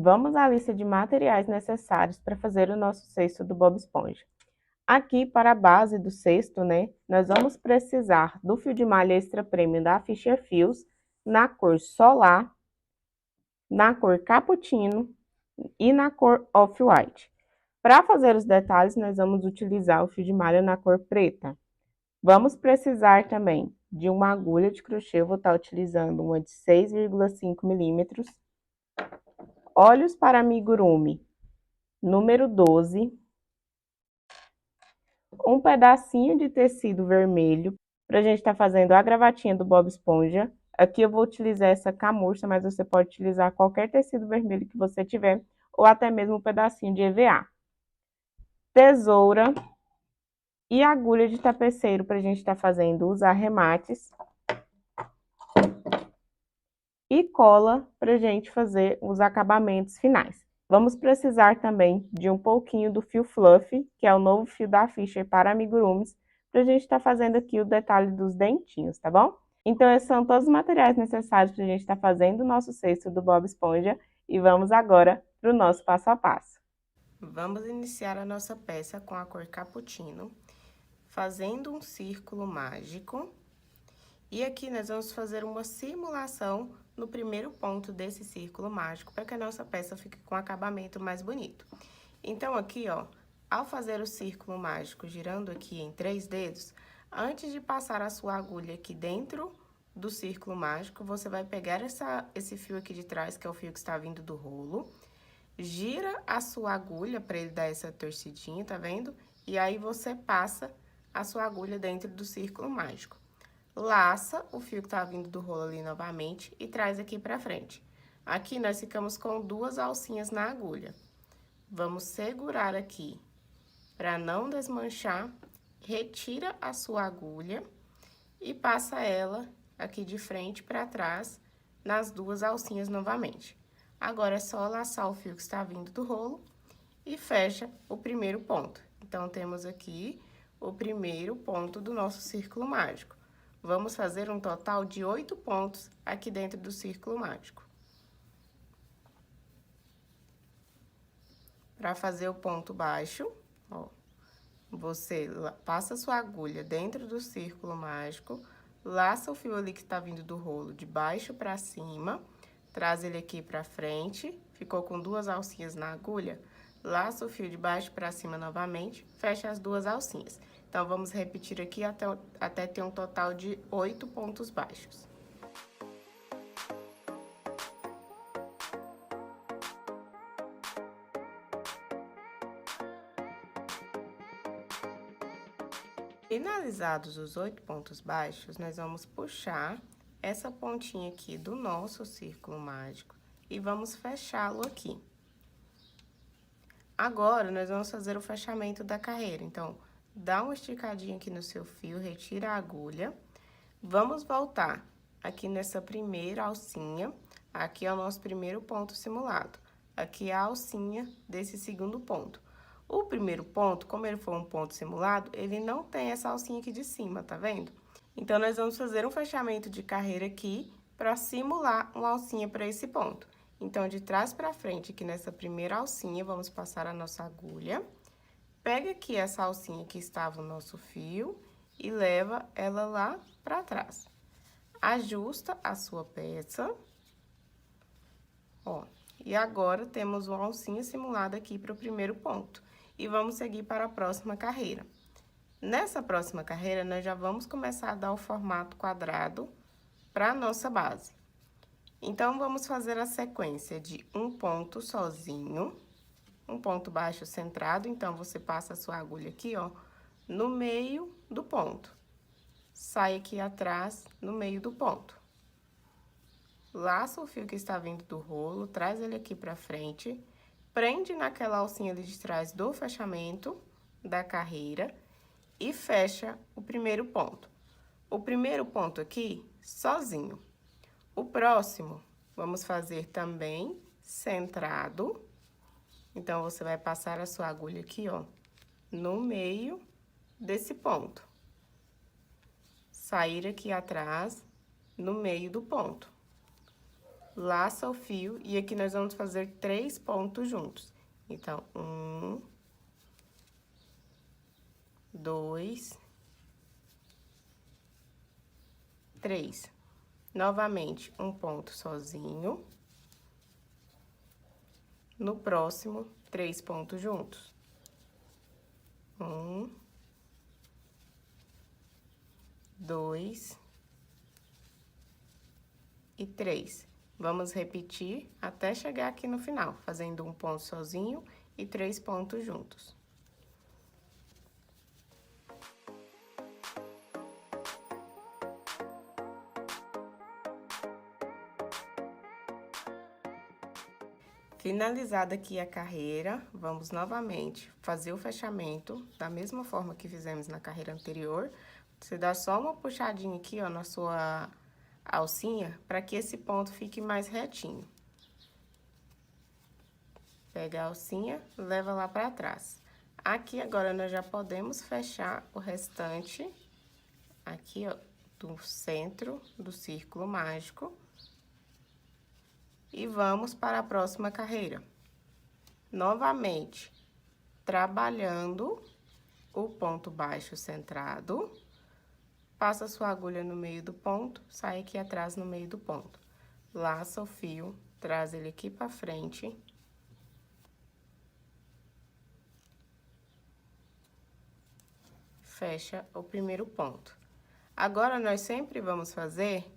Vamos à lista de materiais necessários para fazer o nosso cesto do Bob Esponja. Aqui, para a base do cesto, nós vamos precisar do fio de malha extra premium da Fisher Fios, na cor Solar, na cor Cappuccino e na cor Off-White. Para fazer os detalhes, nós vamos utilizar o fio de malha na cor preta. Vamos precisar também de uma agulha de crochê, eu vou estar utilizando uma de 6,5 milímetros. Olhos para amigurumi, número 12. Um pedacinho de tecido vermelho, para a gente estar fazendo a gravatinha do Bob Esponja. Aqui eu vou utilizar essa camurça, mas você pode utilizar qualquer tecido vermelho que você tiver, ou até mesmo um pedacinho de EVA. Tesoura e agulha de tapeceiro, para a gente estar fazendo os arremates. E cola, para a gente fazer os acabamentos finais. Vamos precisar também de um pouquinho do fio fluff, que é o novo fio da Fisher para amigurumis, para a gente estar fazendo aqui o detalhe dos dentinhos, tá bom? Então, esses são todos os materiais necessários para a gente estar fazendo o nosso cesto do Bob Esponja. E vamos agora para o nosso passo a passo. Vamos iniciar a nossa peça com a cor Cappuccino, fazendo um círculo mágico. E aqui nós vamos fazer uma simulação no primeiro ponto desse círculo mágico, para que a nossa peça fique com um acabamento mais bonito. Então, aqui, ó, ao fazer o círculo mágico girando aqui em 3 dedos, antes de passar a sua agulha aqui dentro do círculo mágico, você vai pegar esse fio aqui de trás, que é o fio que está vindo do rolo, gira a sua agulha para ele dar essa torcidinha, tá vendo? E aí, você passa a sua agulha dentro do círculo mágico. Laça o fio que tá vindo do rolo ali novamente e traz aqui pra frente. Aqui, nós ficamos com 2 alcinhas na agulha. Vamos segurar aqui para não desmanchar. Retira a sua agulha e passa ela aqui de frente para trás nas 2 alcinhas novamente. Agora, é só laçar o fio que está vindo do rolo e fecha o primeiro ponto. Então, temos aqui o primeiro ponto do nosso círculo mágico. Vamos fazer um total de 8 pontos aqui dentro do círculo mágico. Para fazer o ponto baixo, ó, você passa sua agulha dentro do círculo mágico, laça o fio ali que tá vindo do rolo de baixo para cima, traz ele aqui para frente, ficou com 2 alcinhas na agulha, laça o fio de baixo para cima novamente, fecha as 2 alcinhas. Então, vamos repetir aqui até ter um total de 8 pontos baixos. Finalizados os 8 pontos baixos, nós vamos puxar essa pontinha aqui do nosso círculo mágico e vamos fechá-lo aqui. Agora, nós vamos fazer o fechamento da carreira. Então, dá uma esticadinha aqui no seu fio, retira a agulha. Vamos voltar aqui nessa primeira alcinha. Aqui é o nosso primeiro ponto simulado. Aqui é a alcinha desse segundo ponto. O primeiro ponto, como ele for um ponto simulado, ele não tem essa alcinha aqui de cima, tá vendo? Então, nós vamos fazer um fechamento de carreira aqui para simular uma alcinha para esse ponto. Então, de trás para frente, aqui nessa primeira alcinha, vamos passar a nossa agulha. Pega aqui essa alcinha que estava o nosso fio e leva ela lá para trás. Ajusta a sua peça. Ó, e agora temos uma alcinha simulada aqui para o primeiro ponto. E vamos seguir para a próxima carreira. Nessa próxima carreira, nós já vamos começar a dar o formato quadrado para a nossa base. Então, vamos fazer a sequência de um ponto sozinho, um ponto baixo centrado. Então, você passa a sua agulha aqui, ó, no meio do ponto. Sai aqui atrás, no meio do ponto. Laça o fio que está vindo do rolo, traz ele aqui pra frente, prende naquela alcinha ali de trás do fechamento da carreira e fecha o primeiro ponto. O primeiro ponto aqui, sozinho. O próximo, vamos fazer também centrado. Então, você vai passar a sua agulha aqui, ó, no meio desse ponto. Sair aqui atrás, no meio do ponto. laça o fio e aqui nós vamos fazer 3 pontos juntos. Então, 1, 2, 3. Novamente, um ponto sozinho. No próximo, 3 pontos juntos. 1, 2 e 3. Vamos repetir até chegar aqui no final, fazendo um ponto sozinho e 3 pontos juntos. Finalizada aqui a carreira, vamos novamente fazer o fechamento da mesma forma que fizemos na carreira anterior. Você dá só uma puxadinha aqui, ó, na sua alcinha, para que esse ponto fique mais retinho. Pega a alcinha, leva lá para trás. Aqui agora nós já podemos fechar o restante aqui, ó, do centro do círculo mágico. E vamos para a próxima carreira. Novamente, trabalhando o ponto baixo centrado, passa sua agulha no meio do ponto, sai aqui atrás no meio do ponto. Laça o fio, traz ele aqui pra frente. Fecha o primeiro ponto. Agora, nós sempre vamos fazer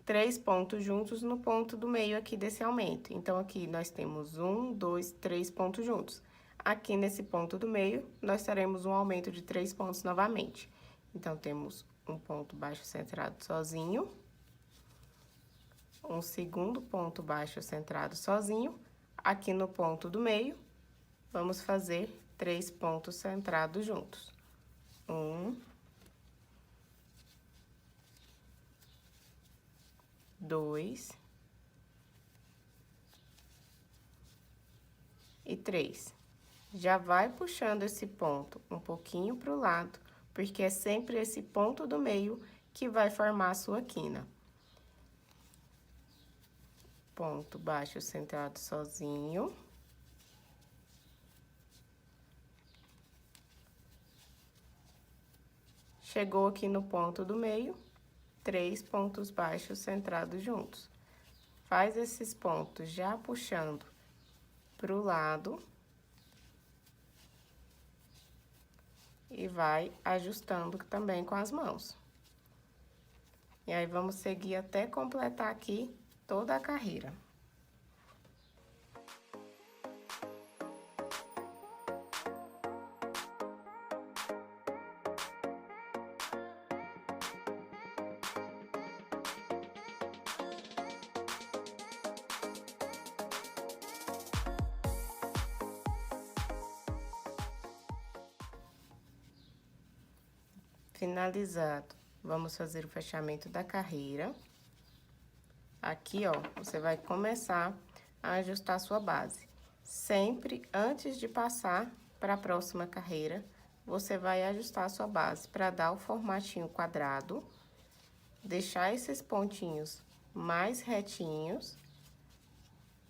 3 pontos juntos no ponto do meio aqui desse aumento. Então, aqui nós temos 1, 2, 3 pontos juntos. Aqui nesse ponto do meio, nós teremos um aumento de 3 pontos novamente. Então, temos um ponto baixo centrado sozinho, um segundo ponto baixo centrado sozinho. Aqui no ponto do meio, vamos fazer 3 pontos centrados juntos. 1, 2 e 3. Já vai puxando esse ponto um pouquinho pro lado, porque é sempre esse ponto do meio que vai formar a sua quina. Ponto baixo centrado sozinho. Chegou aqui no ponto do meio, 3 pontos baixos centrados juntos. Faz esses pontos já puxando pro lado. E vai ajustando também com as mãos. E aí, vamos seguir até completar aqui toda a carreira. Finalizado, vamos fazer o fechamento da carreira. Aqui, ó, você vai começar a ajustar a sua base. Sempre antes de passar para a próxima carreira, você vai ajustar a sua base para dar o formatinho quadrado, deixar esses pontinhos mais retinhos,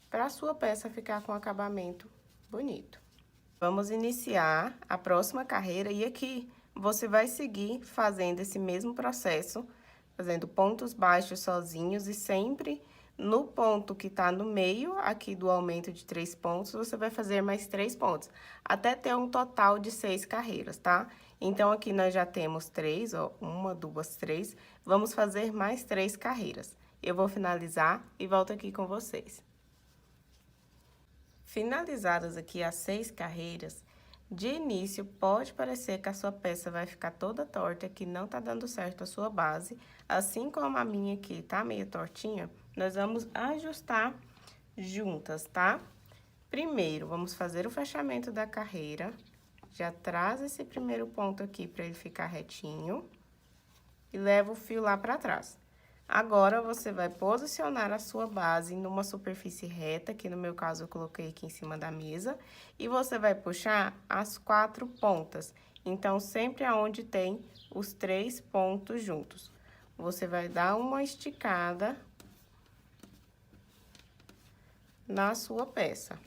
para a sua peça ficar com acabamento bonito. Vamos iniciar a próxima carreira e aqui você vai seguir fazendo esse mesmo processo, fazendo pontos baixos sozinhos e sempre no ponto que tá no meio aqui do aumento de 3 pontos, você vai fazer mais 3 pontos, até ter um total de 6 carreiras, tá? Então, aqui nós já temos 3, ó, 1, 2, 3, vamos fazer mais 3 carreiras. Eu vou finalizar e volto aqui com vocês. Finalizadas aqui as 6 carreiras, de início, pode parecer que a sua peça vai ficar toda torta, que não tá dando certo a sua base. Assim como a minha aqui tá meio tortinha, nós vamos ajustar juntas, tá? Primeiro, vamos fazer o fechamento da carreira. Já traz esse primeiro ponto aqui pra ele ficar retinho. E leva o fio lá pra trás. Agora, você vai posicionar a sua base numa superfície reta, que no meu caso eu coloquei aqui em cima da mesa, e você vai puxar as 4 pontas. Então, sempre aonde tem os 3 pontos juntos. Você vai dar uma esticada na sua peça.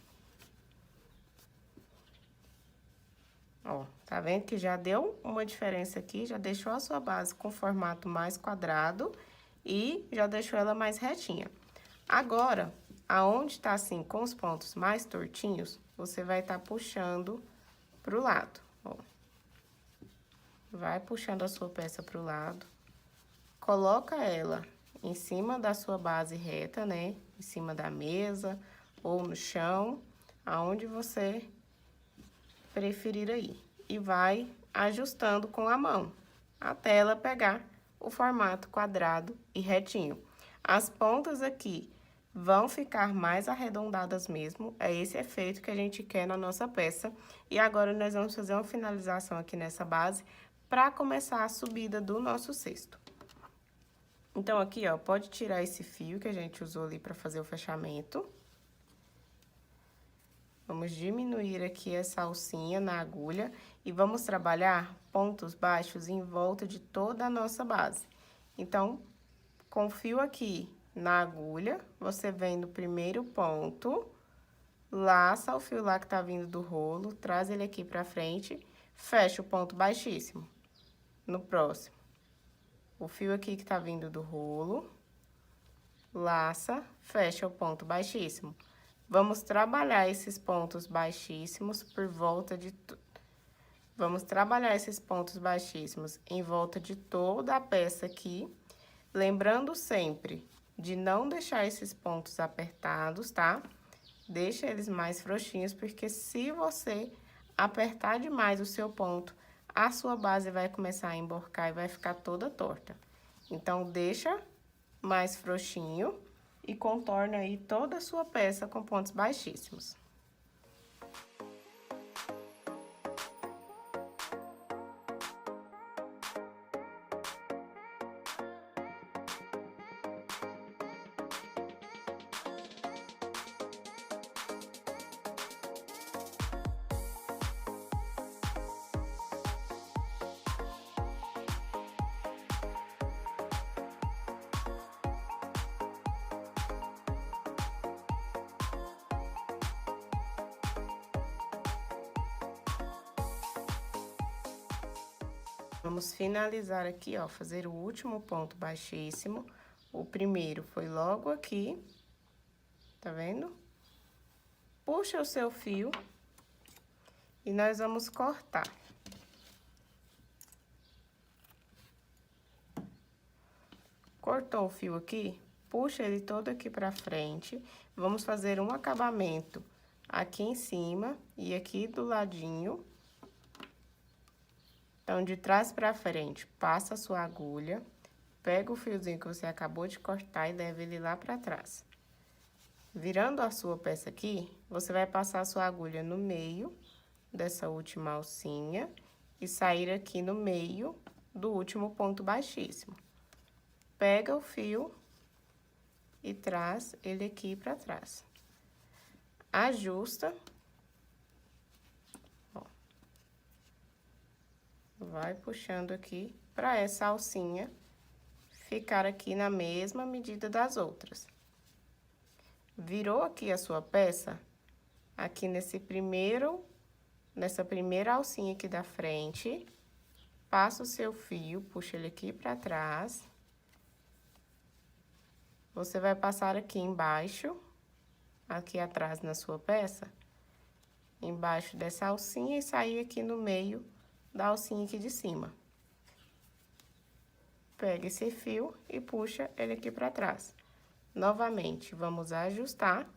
Ó, tá vendo que já deu uma diferença aqui, já deixou a sua base com formato mais quadrado e já deixou ela mais retinha. Agora, aonde tá assim, com os pontos mais tortinhos, você vai tá puxando pro lado, ó. Vai puxando a sua peça pro lado, coloca ela em cima da sua base reta, né? Em cima da mesa ou no chão, aonde você preferir aí. E vai ajustando com a mão, até ela pegar o formato quadrado e retinho. As pontas aqui vão ficar mais arredondadas mesmo, é esse efeito que a gente quer na nossa peça. E agora, nós vamos fazer uma finalização aqui nessa base, para começar a subida do nosso cesto. Então, aqui, ó, pode tirar esse fio que a gente usou ali para fazer o fechamento. Vamos diminuir aqui essa alcinha na agulha e vamos trabalhar pontos baixos em volta de toda a nossa base. Então, com o fio aqui na agulha, você vem no primeiro ponto, laça o fio lá que tá vindo do rolo, traz ele aqui pra frente, fecha o ponto baixíssimo. No próximo, o fio aqui que tá vindo do rolo, laça, fecha o ponto baixíssimo. Vamos trabalhar esses pontos baixíssimos por volta de... Vamos trabalhar esses pontos baixíssimos em volta de toda a peça aqui, lembrando sempre de não deixar esses pontos apertados, tá? Deixa eles mais frouxinhos, porque se você apertar demais o seu ponto, a sua base vai começar a emborcar e vai ficar toda torta. Então, deixa mais frouxinho e contorna aí toda a sua peça com pontos baixíssimos. Vamos finalizar aqui, ó, fazer o último ponto baixíssimo. O primeiro foi logo aqui, tá vendo? Puxa o seu fio e nós vamos cortar. Cortou o fio aqui, puxa ele todo aqui pra frente. Vamos fazer um acabamento aqui em cima e aqui do ladinho. Então, de trás pra frente, passa a sua agulha, pega o fiozinho que você acabou de cortar e leva ele lá pra trás. Virando a sua peça aqui, você vai passar a sua agulha no meio dessa última alcinha e sair aqui no meio do último ponto baixíssimo. Pega o fio e traz ele aqui pra trás. Ajusta. Vai puxando aqui pra essa alcinha ficar aqui na mesma medida das outras. Virou aqui a sua peça, aqui nessa primeira alcinha aqui da frente, passa o seu fio, puxa ele aqui pra trás. Você vai passar aqui embaixo, aqui atrás na sua peça, embaixo dessa alcinha e sair aqui no meio da alcinha aqui de cima. Pega esse fio e puxa ele aqui pra trás. Novamente, vamos ajustar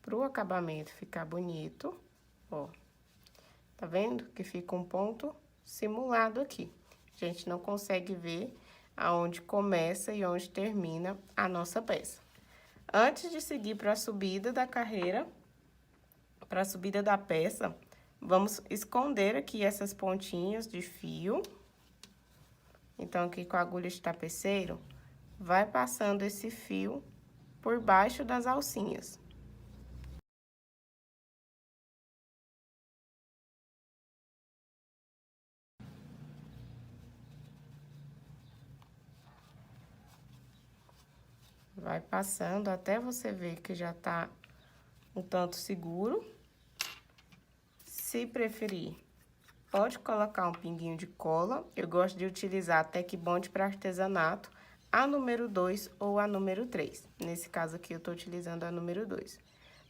pro acabamento ficar bonito, ó. Tá vendo que fica um ponto simulado aqui. A gente não consegue ver aonde começa e onde termina a nossa peça. Antes de seguir para a subida da carreira, para a subida da peça, vamos esconder aqui essas pontinhas de fio. Então, aqui com a agulha de tapeceiro, vai passando esse fio por baixo das alcinhas. Vai passando até você ver que já tá um tanto seguro. Se preferir, pode colocar um pinguinho de cola. Eu gosto de utilizar a Tec Bond para artesanato, a número 2 ou a número 3. Nesse caso aqui, eu tô utilizando a número 2.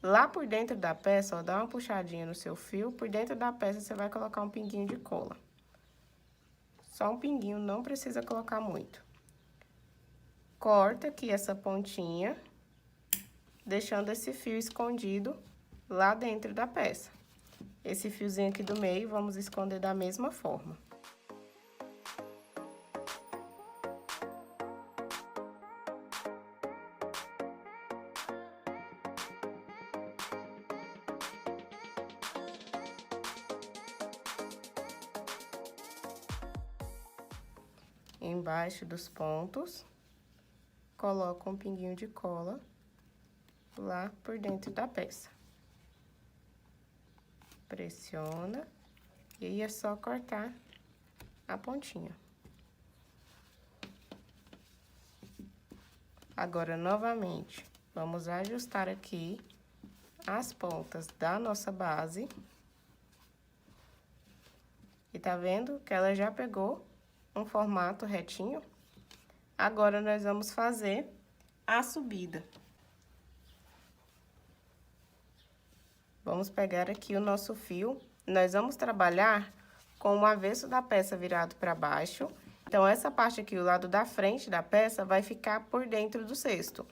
Lá por dentro da peça, ó, dá uma puxadinha no seu fio. Por dentro da peça, você vai colocar um pinguinho de cola. Só um pinguinho, não precisa colocar muito. Corta aqui essa pontinha, deixando esse fio escondido lá dentro da peça. Esse fiozinho aqui do meio, vamos esconder da mesma forma. Embaixo dos pontos, coloca um pinguinho de cola lá por dentro da peça. Pressiona e aí é só cortar a pontinha. Agora, novamente, vamos ajustar aqui as pontas da nossa base. E tá vendo que ela já pegou um formato retinho? Agora, nós vamos fazer a subida. Vamos pegar aqui o nosso fio. Nós vamos trabalhar com o avesso da peça virado para baixo. Então, essa parte aqui, o lado da frente da peça, vai ficar por dentro do cesto.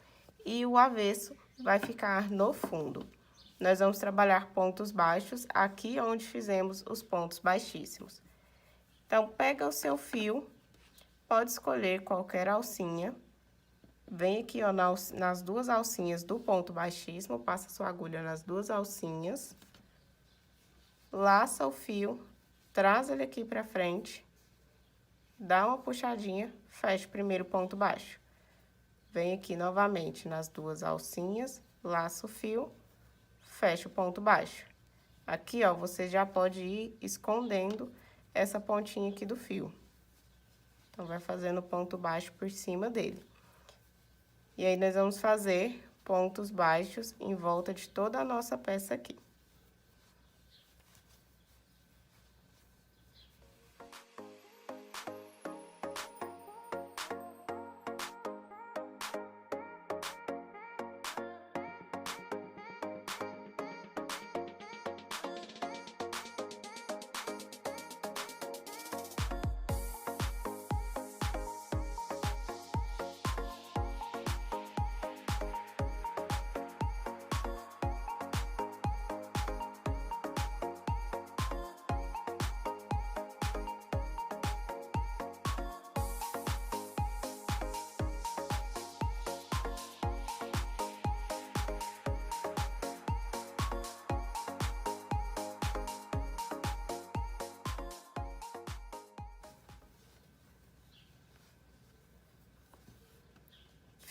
E o avesso vai ficar no fundo. Nós vamos trabalhar pontos baixos aqui onde fizemos os pontos baixíssimos. Então, pega o seu fio, pode escolher qualquer alcinha. Vem aqui, ó, nas duas alcinhas do ponto baixíssimo, passa sua agulha nas duas alcinhas. Laça o fio, traz ele aqui pra frente, dá uma puxadinha, fecha o primeiro ponto baixo. Vem aqui novamente nas duas alcinhas, laça o fio, fecha o ponto baixo. Aqui, ó, você já pode ir escondendo essa pontinha aqui do fio. Então, vai fazendo ponto baixo por cima dele. E aí, nós vamos fazer pontos baixos em volta de toda a nossa peça aqui.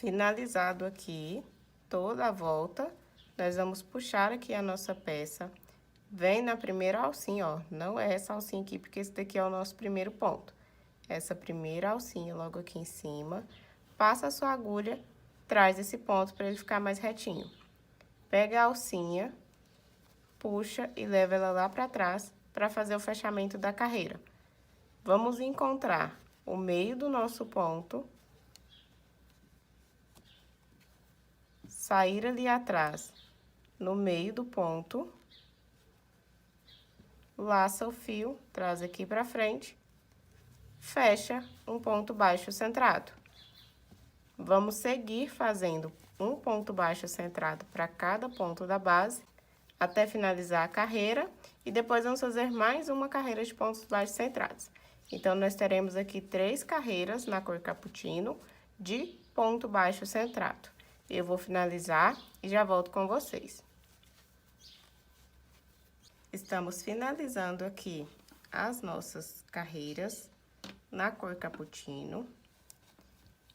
Finalizado aqui toda a volta, nós vamos puxar aqui a nossa peça. Vem na primeira alcinha, ó, não é essa alcinha aqui, porque esse daqui é o nosso primeiro ponto. Essa primeira alcinha logo aqui em cima, passa a sua agulha, traz esse ponto para ele ficar mais retinho. Pega a alcinha, puxa e leva ela lá para trás para fazer o fechamento da carreira. Vamos encontrar o meio do nosso ponto, sair ali atrás, no meio do ponto, laça o fio, traz aqui pra frente, fecha um ponto baixo centrado. Vamos seguir fazendo um ponto baixo centrado para cada ponto da base, até finalizar a carreira, e depois vamos fazer mais uma carreira de pontos baixos centrados. Então, nós teremos aqui 3 carreiras na cor cappuccino de ponto baixo centrado. Eu vou finalizar e já volto com vocês. Estamos finalizando aqui as nossas carreiras na cor cappuccino.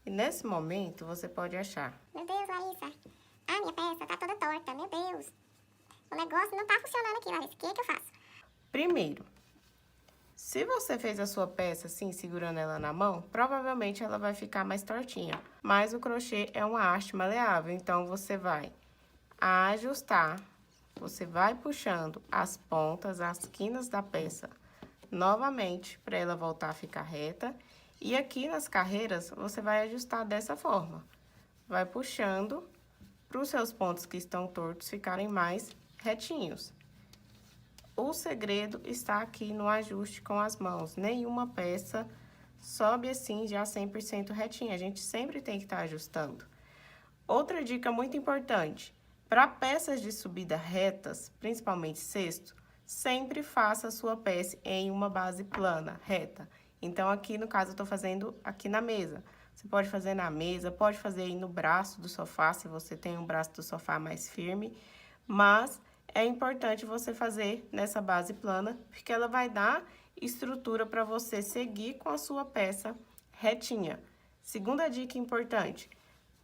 E nesse momento, você pode achar: meu Deus, Larissa, a minha peça tá toda torta, meu Deus. O negócio não tá funcionando aqui, Larissa, o que eu faço? Primeiro, se você fez a sua peça assim, segurando ela na mão, provavelmente ela vai ficar mais tortinha. Mas o crochê é uma arte maleável, então você vai ajustar você vai puxando as pontas, as quinas da peça novamente, para ela voltar a ficar reta. E aqui nas carreiras, você vai ajustar dessa forma. Vai puxando para os seus pontos que estão tortos ficarem mais retinhos. O segredo está aqui no ajuste com as mãos. Nenhuma peça sobe assim já 100% retinha. A gente sempre tem que estar ajustando. Outra dica muito importante. Para peças de subida retas, principalmente cesto, sempre faça a sua peça em uma base plana, reta. Então, aqui no caso, eu tô fazendo aqui na mesa. Você pode fazer na mesa, pode fazer aí no braço do sofá, se você tem um braço do sofá mais firme. Mas é importante você fazer nessa base plana, porque ela vai dar estrutura para você seguir com a sua peça retinha. Segunda dica importante.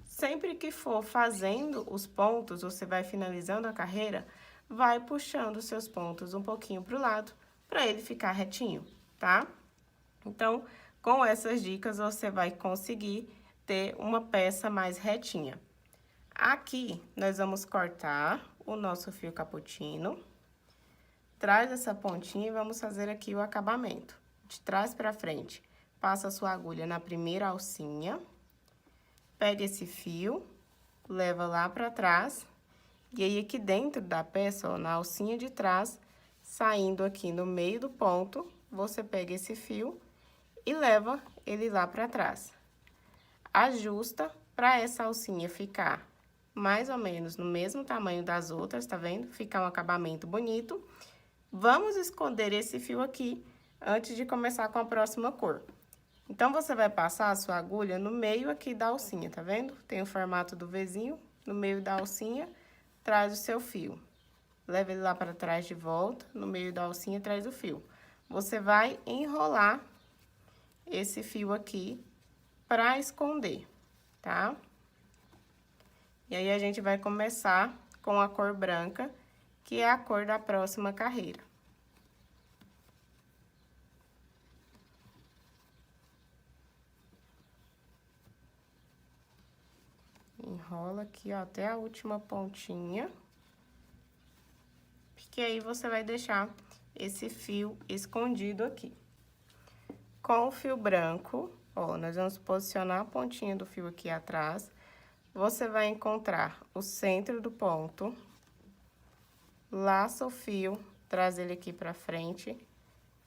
Sempre que for fazendo os pontos, você vai finalizando a carreira, vai puxando os seus pontos um pouquinho para o lado, para ele ficar retinho, tá? Então, com essas dicas, você vai conseguir ter uma peça mais retinha. Aqui, nós vamos cortar o nosso fio cappuccino. Traz essa pontinha e vamos fazer aqui o acabamento. De trás para frente, passa a sua agulha na primeira alcinha. Pega esse fio, leva lá pra trás, e aí aqui dentro da peça, ó, na alcinha de trás, saindo aqui no meio do ponto, você pega esse fio e leva ele lá pra trás. Ajusta pra essa alcinha ficar mais ou menos no mesmo tamanho das outras, tá vendo? Ficar um acabamento bonito. Vamos esconder esse fio aqui antes de começar com a próxima cor. Então, você vai passar a sua agulha no meio aqui da alcinha, tá vendo? Tem o formato do Vzinho, no meio da alcinha, traz o seu fio. Leva ele lá para trás de volta, no meio da alcinha, traz o fio. Você vai enrolar esse fio aqui para esconder, tá? E aí, a gente vai começar com a cor branca, que é a cor da próxima carreira. Enrola aqui, ó, até a última pontinha. Porque aí você vai deixar esse fio escondido aqui. Com o fio branco, ó, nós vamos posicionar a pontinha do fio aqui atrás. Você vai encontrar o centro do ponto. Laça o fio, traz ele aqui pra frente.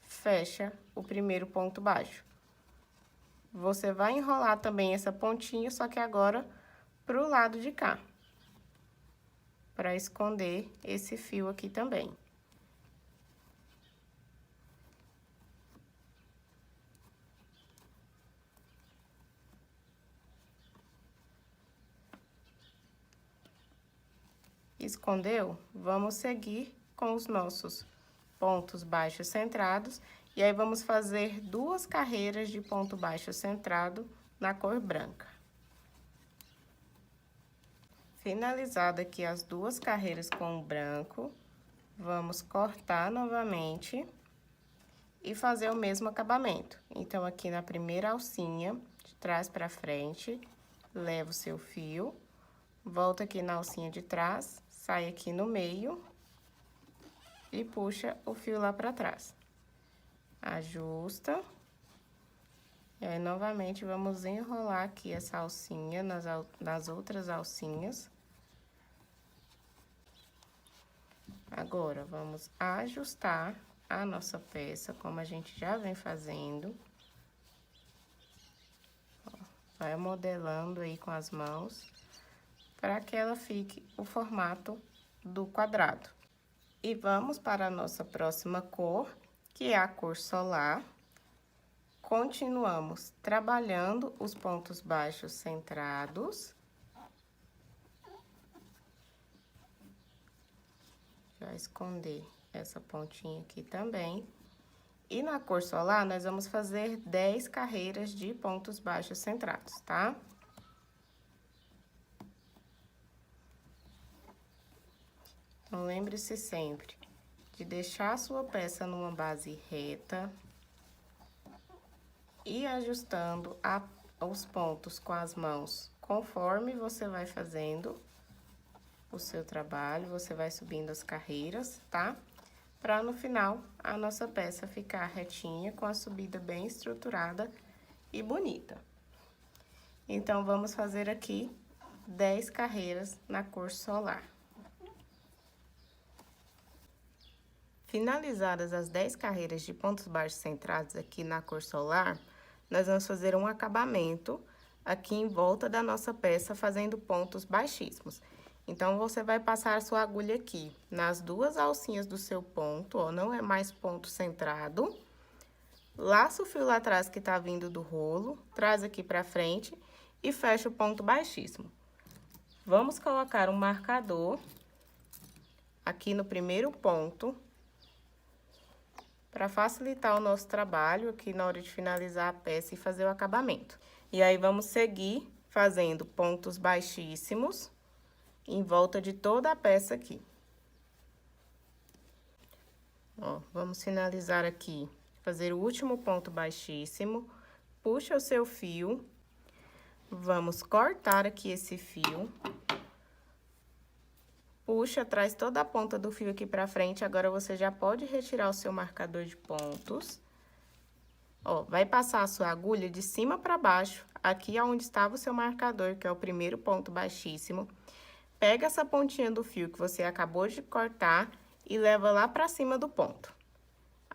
Fecha o primeiro ponto baixo. Você vai enrolar também essa pontinha, só que agora pro lado de cá, para esconder esse fio aqui também. Escondeu? Vamos seguir com os nossos pontos baixos centrados, e aí vamos fazer 2 carreiras de ponto baixo centrado na cor branca. Finalizada aqui as 2 carreiras com o branco, vamos cortar novamente e fazer o mesmo acabamento. Então, aqui na primeira alcinha, de trás pra frente, leva o seu fio, volta aqui na alcinha de trás, sai aqui no meio e puxa o fio lá pra trás. Ajusta. E aí, novamente, vamos enrolar aqui essa alcinha nas outras alcinhas. Agora, vamos ajustar a nossa peça, como a gente já vem fazendo. Ó, vai modelando aí com as mãos, para que ela fique o formato do quadrado. E vamos para a nossa próxima cor, que é a cor solar. Continuamos trabalhando os pontos baixos centrados. Já esconder essa pontinha aqui também. E na cor solar, nós vamos fazer 10 carreiras de pontos baixos centrados, tá? Então, lembre-se sempre de deixar a sua peça numa base reta e ajustando os pontos com as mãos conforme você vai fazendo o seu trabalho, você vai subindo as carreiras, tá? Para no final a nossa peça ficar retinha, com a subida bem estruturada e bonita. Então, vamos fazer aqui 10 carreiras na cor solar. Finalizadas as 10 carreiras de pontos baixos centrados aqui na cor solar, nós vamos fazer um acabamento aqui em volta da nossa peça, fazendo pontos baixíssimos. Então, você vai passar a sua agulha aqui nas duas alcinhas do seu ponto, ó, não é mais ponto centrado. Laça o fio lá atrás que tá vindo do rolo, traz aqui pra frente e fecha o ponto baixíssimo. Vamos colocar um marcador aqui no primeiro ponto, para facilitar o nosso trabalho aqui na hora de finalizar a peça e fazer o acabamento. E aí, vamos seguir fazendo pontos baixíssimos em volta de toda a peça aqui. Ó, vamos finalizar aqui, fazer o último ponto baixíssimo, puxa o seu fio, vamos cortar aqui esse fio. Puxa, traz toda a ponta do fio aqui pra frente, agora você já pode retirar o seu marcador de pontos. Ó, vai passar a sua agulha de cima pra baixo, aqui onde estava o seu marcador, que é o primeiro ponto baixíssimo. Pega essa pontinha do fio que você acabou de cortar e leva lá pra cima do ponto.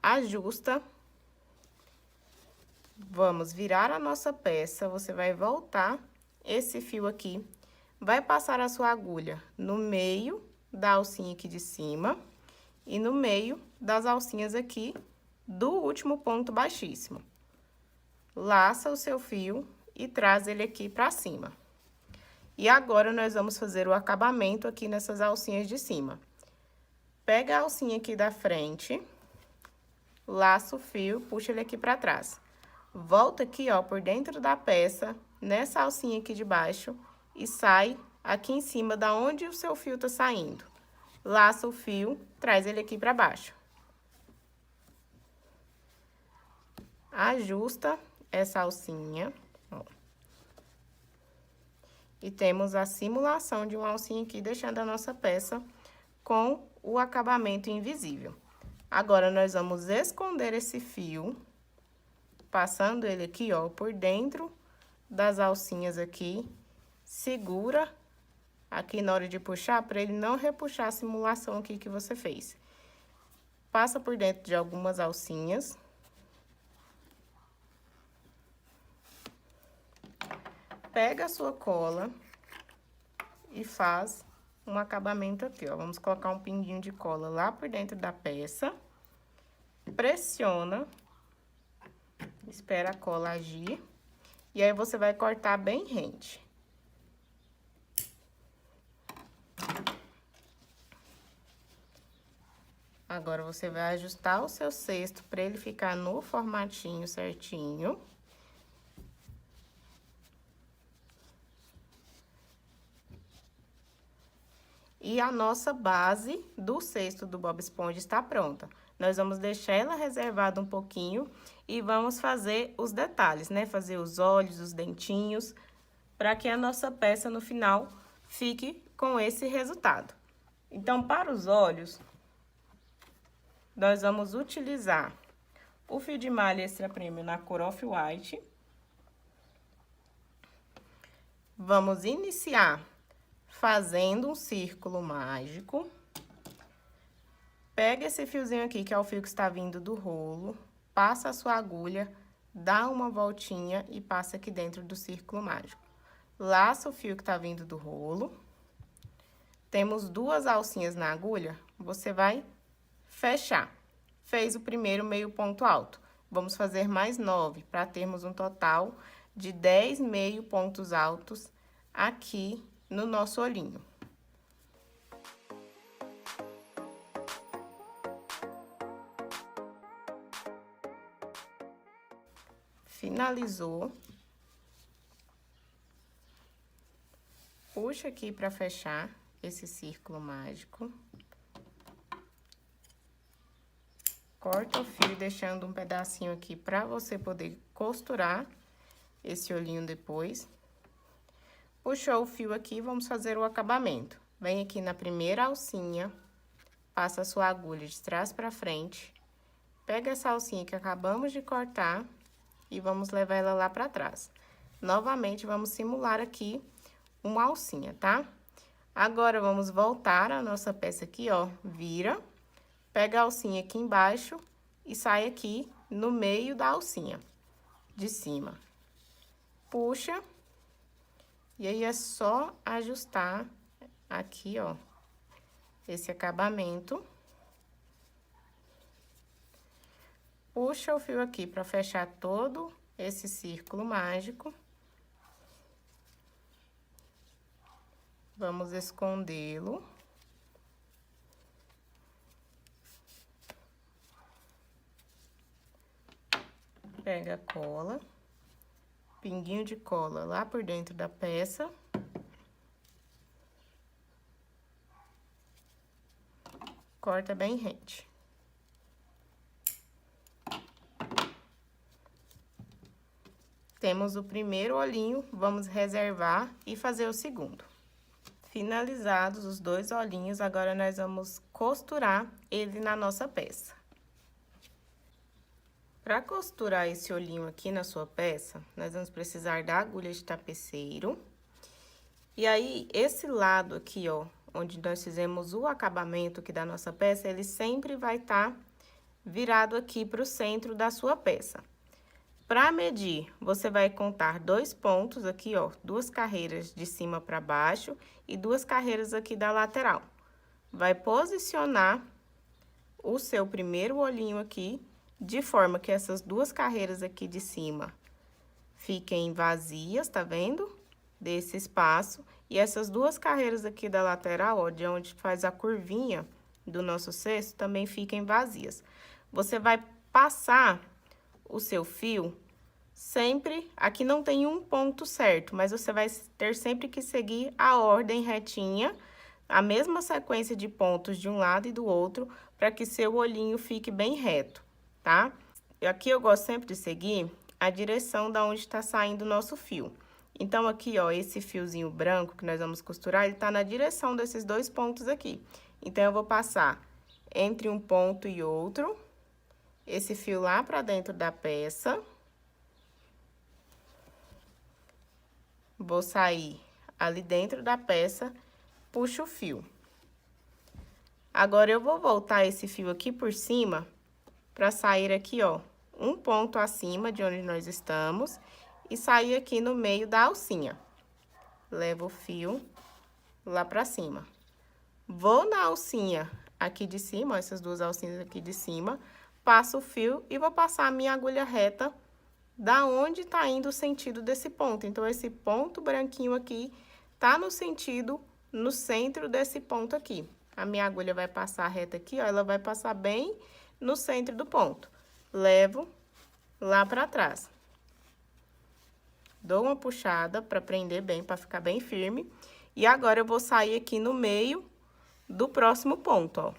Ajusta. Vamos virar a nossa peça, você vai voltar esse fio aqui. Vai passar a sua agulha no meio da alcinha aqui de cima e no meio das alcinhas aqui do último ponto baixíssimo. Laça o seu fio e traz ele aqui pra cima. E agora, nós vamos fazer o acabamento aqui nessas alcinhas de cima. Pega a alcinha aqui da frente, laça o fio, puxa ele aqui pra trás. Volta aqui, ó, por dentro da peça, nessa alcinha aqui de baixo, e sai aqui em cima da onde o seu fio tá saindo. Laça o fio, traz ele aqui pra baixo. Ajusta essa alcinha, ó. E temos a simulação de uma alcinha aqui, deixando a nossa peça com o acabamento invisível. Agora, nós vamos esconder esse fio, passando ele aqui, ó, por dentro das alcinhas aqui. Segura aqui na hora de puxar, para ele não repuxar a simulação aqui que você fez. Passa por dentro de algumas alcinhas. Pega a sua cola e faz um acabamento aqui, ó. Vamos colocar um pinguinho de cola lá por dentro da peça. Pressiona. Espera a cola agir. E aí, você vai cortar bem rente. Agora, você vai ajustar o seu cesto para ele ficar no formatinho certinho. E a nossa base do cesto do Bob Esponja está pronta. Nós vamos deixar ela reservada um pouquinho e vamos fazer os detalhes, né? Fazer os olhos, os dentinhos, para que a nossa peça no final fique com esse resultado. Então, para os olhos, nós vamos utilizar o fio de malha extra premium na cor off-white. Vamos iniciar fazendo um círculo mágico. Pega esse fiozinho aqui, que é o fio que está vindo do rolo, passa a sua agulha, dá uma voltinha e passa aqui dentro do círculo mágico. Laça o fio que está vindo do rolo. Temos duas alcinhas na agulha, você vai fechar. Fez o primeiro meio ponto alto. Vamos fazer mais 9, para termos um total de 10 meio pontos altos aqui no nosso olhinho. Finalizou. Puxa aqui para fechar esse círculo mágico. Corta o fio, deixando um pedacinho aqui para você poder costurar esse olhinho depois. Puxou o fio aqui, vamos fazer o acabamento. Vem aqui na primeira alcinha, passa a sua agulha de trás pra frente, pega essa alcinha que acabamos de cortar e vamos levar ela lá pra trás. Novamente, vamos simular aqui uma alcinha, tá? Agora, vamos voltar a nossa peça aqui, ó, vira, pega a alcinha aqui embaixo e sai aqui no meio da alcinha de cima. Puxa, e aí é só ajustar aqui, ó, esse acabamento. Puxa o fio aqui pra fechar todo esse círculo mágico. Vamos escondê-lo. Pega a cola, pinguinho de cola lá por dentro da peça. Corta bem rente. Temos o primeiro olhinho, vamos reservar e fazer o segundo. Finalizados os 2 olhinhos, agora nós vamos costurar ele na nossa peça. Para costurar esse olhinho aqui na sua peça, nós vamos precisar da agulha de tapeceiro. E aí, esse lado aqui, ó, onde nós fizemos o acabamento aqui da nossa peça, ele sempre vai estar virado aqui para o centro da sua peça. Para medir, você vai contar 2 pontos aqui, ó, 2 carreiras de cima para baixo e 2 carreiras aqui da lateral. Vai posicionar o seu primeiro olhinho aqui, de forma que essas 2 carreiras aqui de cima fiquem vazias, tá vendo? Desse espaço. E essas 2 carreiras aqui da lateral, ó, de onde faz a curvinha do nosso cesto, também fiquem vazias. Você vai passar o seu fio sempre, aqui não tem um ponto certo, mas você vai ter sempre que seguir a ordem retinha, a mesma sequência de pontos de um lado e do outro, para que seu olhinho fique bem reto, tá? Aqui eu gosto sempre de seguir a direção da onde está saindo o nosso fio. Então, aqui, ó, esse fiozinho branco que nós vamos costurar, ele tá na direção desses 2 pontos aqui. Então, eu vou passar entre um ponto e outro, esse fio lá pra dentro da peça. Vou sair ali dentro da peça, puxo o fio. Agora, eu vou voltar esse fio aqui por cima, pra sair aqui, ó, um ponto acima de onde nós estamos e sair aqui no meio da alcinha. Levo o fio lá pra cima. Vou na alcinha aqui de cima, ó, essas 2 alcinhas aqui de cima, passo o fio e vou passar a minha agulha reta da onde tá indo o sentido desse ponto. Então, esse ponto branquinho aqui tá no sentido, no centro desse ponto aqui. A minha agulha vai passar reta aqui, ó, ela vai passar bem no centro do ponto. Levo lá pra trás. Dou uma puxada pra prender bem, pra ficar bem firme. E agora, eu vou sair aqui no meio do próximo ponto, ó.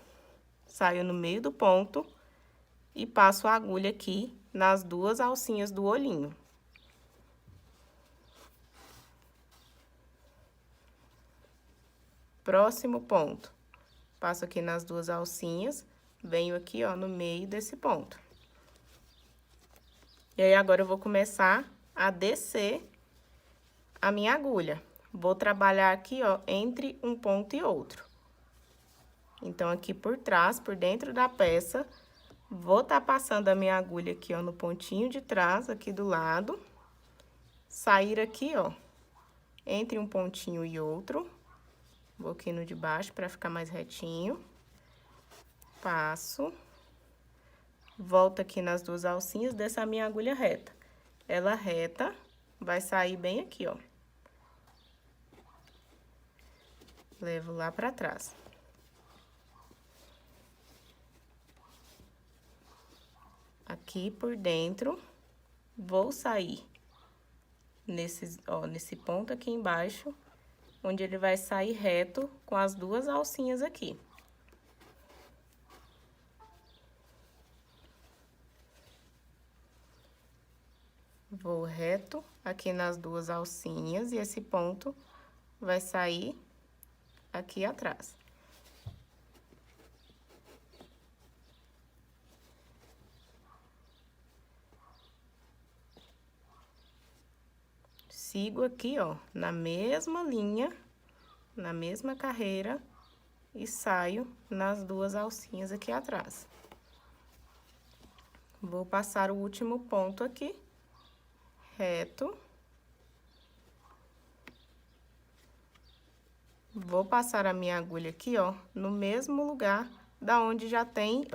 Saio no meio do ponto e passo a agulha aqui nas 2 alcinhas do olhinho. Próximo ponto. Passo aqui nas 2 alcinhas, venho aqui, ó, no meio desse ponto. E aí, agora eu vou começar a descer a minha agulha. Vou trabalhar aqui, ó, entre um ponto e outro. Então, aqui por trás, por dentro da peça, vou tá passando a minha agulha aqui, ó, no pontinho de trás, aqui do lado. Sair aqui, ó, entre um pontinho e outro. Vou aqui no de baixo pra ficar mais retinho. Passo. Volto aqui nas 2 alcinhas, desço a minha agulha reta. Ela reta, vai sair bem aqui, ó. Levo lá pra trás. Aqui por dentro, vou sair nesse ponto aqui embaixo, onde ele vai sair reto com as 2 alcinhas aqui. Vou reto aqui nas 2 alcinhas e esse ponto vai sair aqui atrás. Sigo aqui, ó, na mesma linha, na mesma carreira e saio nas duas alcinhas aqui atrás. Vou passar o último ponto aqui, reto. Vou passar a minha agulha aqui, ó, no mesmo lugar da onde já tem,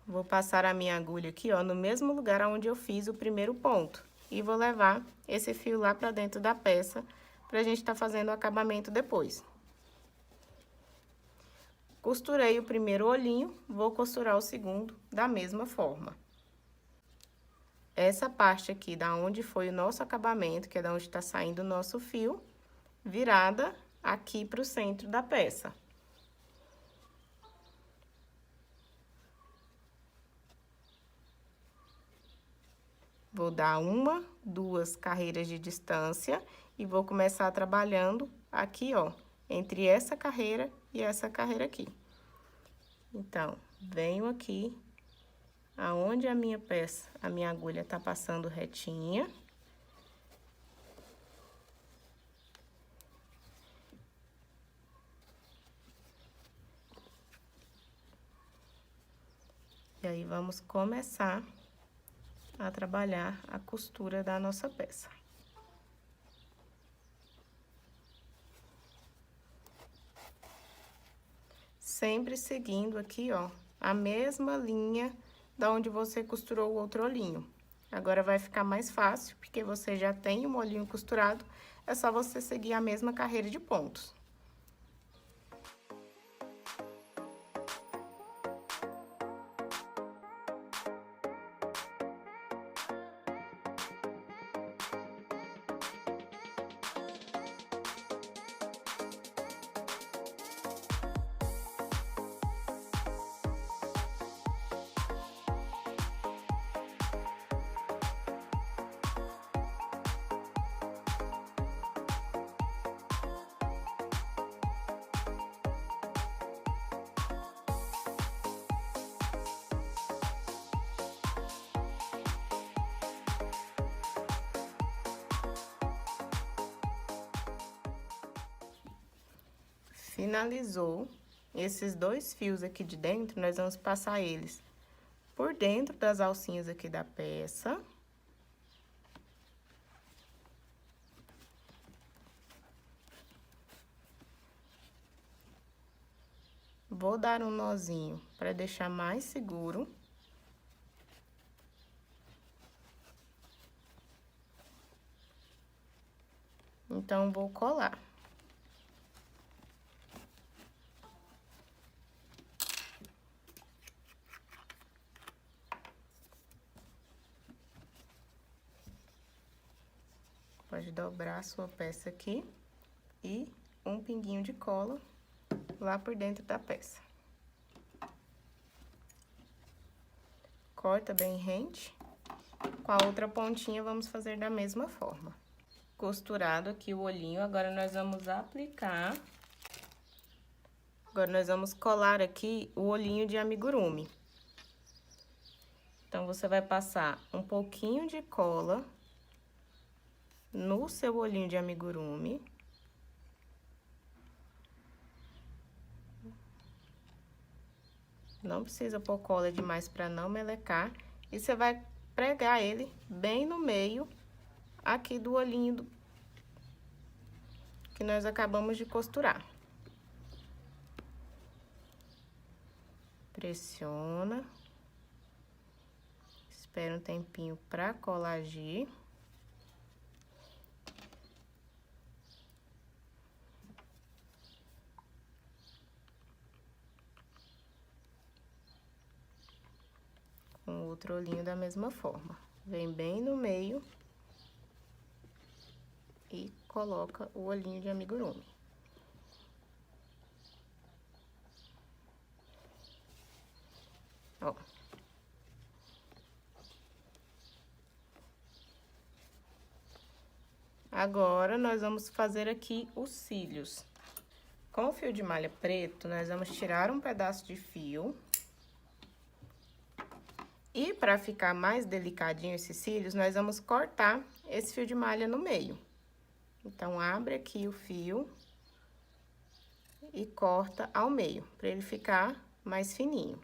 Vou passar a minha agulha aqui, ó, no mesmo lugar onde eu fiz o primeiro ponto. E vou levar esse fio lá pra dentro da peça, pra gente tá fazendo o acabamento depois. Costurei o primeiro olhinho, vou costurar o segundo da mesma forma. Essa parte aqui, da onde foi o nosso acabamento, que é da onde tá saindo o nosso fio, virada aqui pro centro da peça. Vou dar uma, duas carreiras de distância e vou começar trabalhando aqui, ó, entre essa carreira e essa carreira aqui. Então, venho aqui, aonde a minha peça, a minha agulha tá passando retinha. E aí, vamos começar a trabalhar a costura da nossa peça. Sempre seguindo aqui, ó, a mesma linha da onde você costurou o outro olhinho. Agora, vai ficar mais fácil, porque você já tem o molhinho costurado, é só você seguir a mesma carreira de pontos. Finalizou esses dois fios aqui de dentro, nós vamos passar eles por dentro das alcinhas aqui da peça. Vou dar um nozinho para deixar mais seguro. Então, vou colar. Pode dobrar a sua peça aqui e um pinguinho de cola lá por dentro da peça. Corta bem rente. Com a outra pontinha, vamos fazer da mesma forma. Costurado aqui o olhinho, agora nós vamos aplicar. Agora, nós vamos colar aqui o olhinho de amigurumi. Então, você vai passar um pouquinho de cola no seu olhinho de amigurumi. Não precisa pôr cola demais para não melecar. E você vai pregar ele bem no meio aqui do olhinho que nós acabamos de costurar. Pressiona. Espera um tempinho para cola agir. Com o outro olhinho da mesma forma. Vem bem no meio e coloca o olhinho de amigurumi. Ó. Agora, nós vamos fazer aqui os cílios. Com o fio de malha preto, nós vamos tirar um pedaço de fio. E para ficar mais delicadinho esses cílios, nós vamos cortar esse fio de malha no meio. Então, abre aqui o fio e corta ao meio, para ele ficar mais fininho.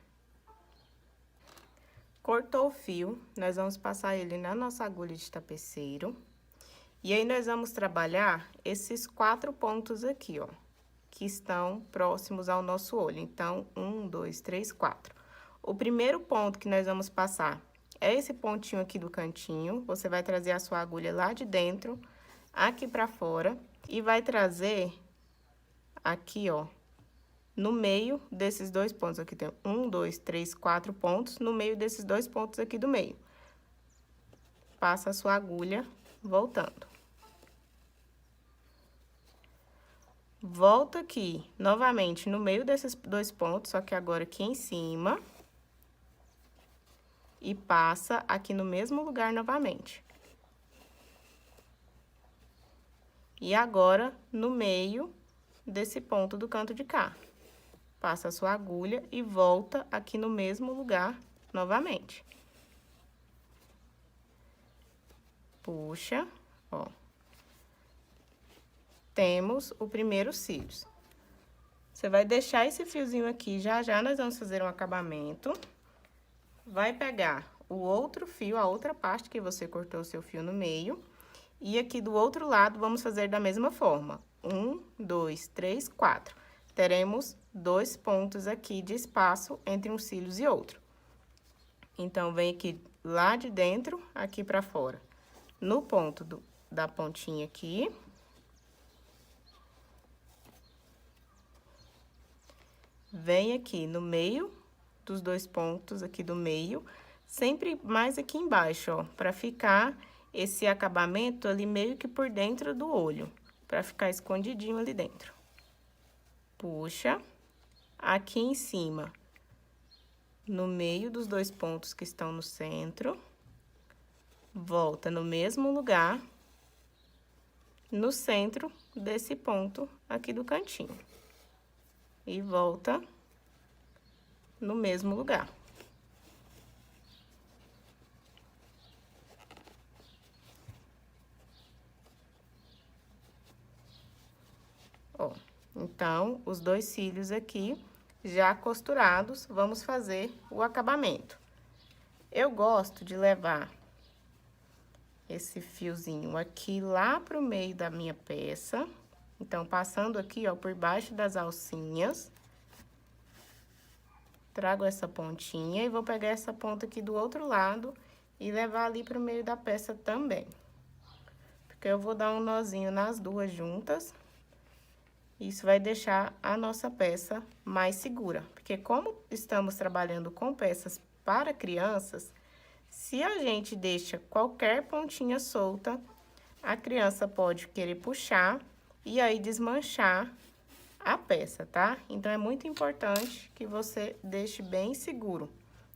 Cortou o fio, nós vamos passar ele na nossa agulha de tapeceiro. E aí, nós vamos trabalhar esses 4 pontos aqui, ó, que estão próximos ao nosso olho. Então, 1, 2, 3, 4. O primeiro ponto que nós vamos passar é esse pontinho aqui do cantinho. Você vai trazer a sua agulha lá de dentro, aqui pra fora, e vai trazer aqui, ó, no meio desses 2 pontos. Aqui tem 1, 2, 3, 4 pontos, no meio desses 2 pontos aqui do meio. Passa a sua agulha voltando. Volta aqui, novamente, no meio desses 2 pontos, só que agora aqui em cima. E passa aqui no mesmo lugar novamente. E agora, no meio desse ponto do canto de cá. Passa a sua agulha e volta aqui no mesmo lugar novamente. Puxa, ó. Temos o primeiro cílios. Você vai deixar esse fiozinho aqui, já nós vamos fazer um acabamento. Vai pegar o outro fio, a outra parte que você cortou o seu fio no meio. E aqui do outro lado, vamos fazer da mesma forma. 1, 2, 3, 4. Teremos 2 pontos aqui de espaço entre um cílios e outro. Então, vem aqui lá de dentro, aqui pra fora. No ponto da pontinha aqui. Vem aqui no meio dos 2 pontos aqui do meio, sempre mais aqui embaixo, ó, pra ficar esse acabamento ali meio que por dentro do olho, pra ficar escondidinho ali dentro. Puxa, aqui em cima, no meio dos 2 pontos que estão no centro, volta no mesmo lugar, no centro desse ponto aqui do cantinho. E volta no mesmo lugar. Ó, então, os 2 cílios aqui já costurados, vamos fazer o acabamento. Eu gosto de levar esse fiozinho aqui lá pro meio da minha peça. Então, passando aqui, ó, por baixo das alcinhas. Trago essa pontinha e vou pegar essa ponta aqui do outro lado e levar ali pro meio da peça também. Porque eu vou dar um nozinho nas 2 juntas. Isso vai deixar a nossa peça mais segura. Porque como estamos trabalhando com peças para crianças, se a gente deixa qualquer pontinha solta, a criança pode querer puxar e aí desmanchar a peça, tá? Então, é muito importante que você deixe bem seguro.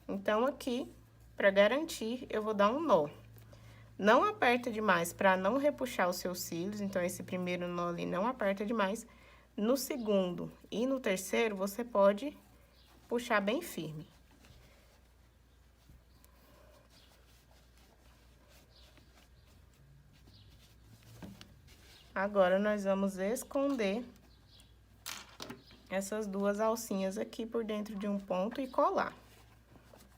Então, aqui, para garantir, eu vou dar um nó. Não aperta demais para não repuxar os seus cílios, então, esse primeiro nó ali não aperta demais. No segundo e no terceiro, você pode puxar bem firme. Agora, nós vamos esconder essas 2 alcinhas aqui por dentro de um ponto e colar.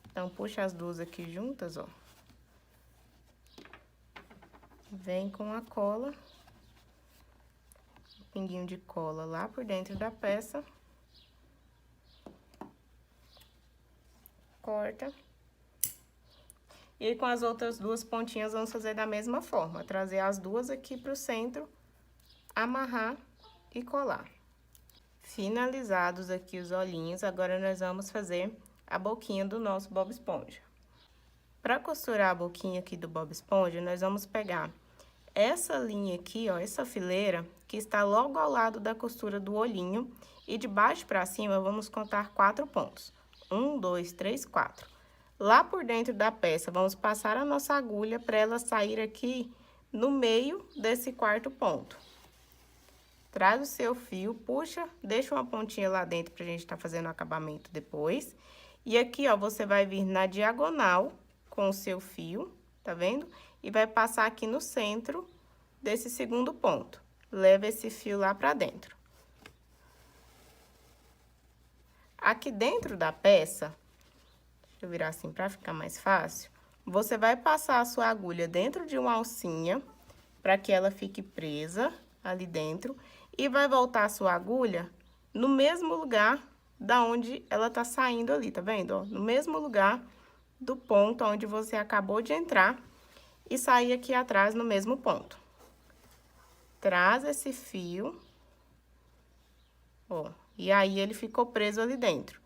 Então, puxa as 2 aqui juntas, ó. Vem com a cola, um pinguinho de cola lá por dentro da peça. Corta. E aí, com as outras 2 pontinhas, vamos fazer da mesma forma. Trazer as 2 aqui pro centro, amarrar e colar. Finalizados aqui os olhinhos, agora nós vamos fazer a boquinha do nosso Bob Esponja. Para costurar a boquinha aqui do Bob Esponja, nós vamos pegar essa linha aqui, ó, essa fileira, que está logo ao lado da costura do olhinho, e de baixo para cima vamos contar 4 pontos. 1, 2, 3, 4. Lá por dentro da peça, vamos passar a nossa agulha para ela sair aqui no meio desse quarto ponto. Traz o seu fio, puxa, deixa uma pontinha lá dentro pra gente tá fazendo o acabamento depois. E aqui, ó, você vai vir na diagonal com o seu fio, tá vendo? E vai passar aqui no centro desse segundo ponto. Leva esse fio lá pra dentro. Aqui dentro da peça, deixa eu virar assim pra ficar mais fácil, você vai passar a sua agulha dentro de uma alcinha, para que ela fique presa ali dentro, e vai voltar a sua agulha no mesmo lugar da onde ela tá saindo ali, tá vendo? Ó, no mesmo lugar do ponto onde você acabou de entrar e sair aqui atrás no mesmo ponto. Traz esse fio, ó, e aí ele ficou preso ali dentro.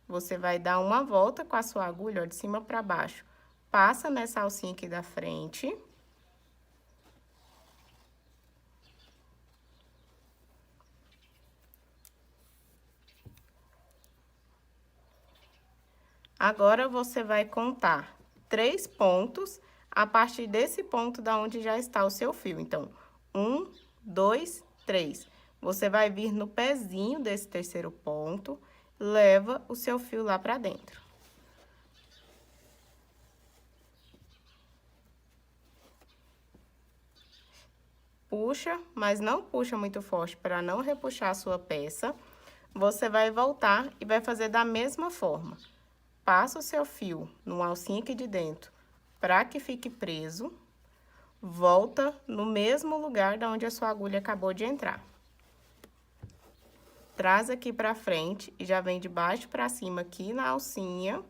Você vai dar uma volta com a sua agulha, ó, de cima pra baixo. Passa nessa alcinha aqui da frente. Agora, você vai contar 3 pontos a partir desse ponto da onde já está o seu fio. Então, 1, 2, 3. Você vai vir no pezinho desse terceiro ponto, leva o seu fio lá pra dentro. Puxa, mas não puxa muito forte para não repuxar a sua peça. Você vai voltar e vai fazer da mesma forma. Passa o seu fio numa alcinha aqui de dentro para que fique preso. Volta no mesmo lugar da onde a sua agulha acabou de entrar. Traz aqui pra frente e já vem de baixo pra cima aqui na alcinha,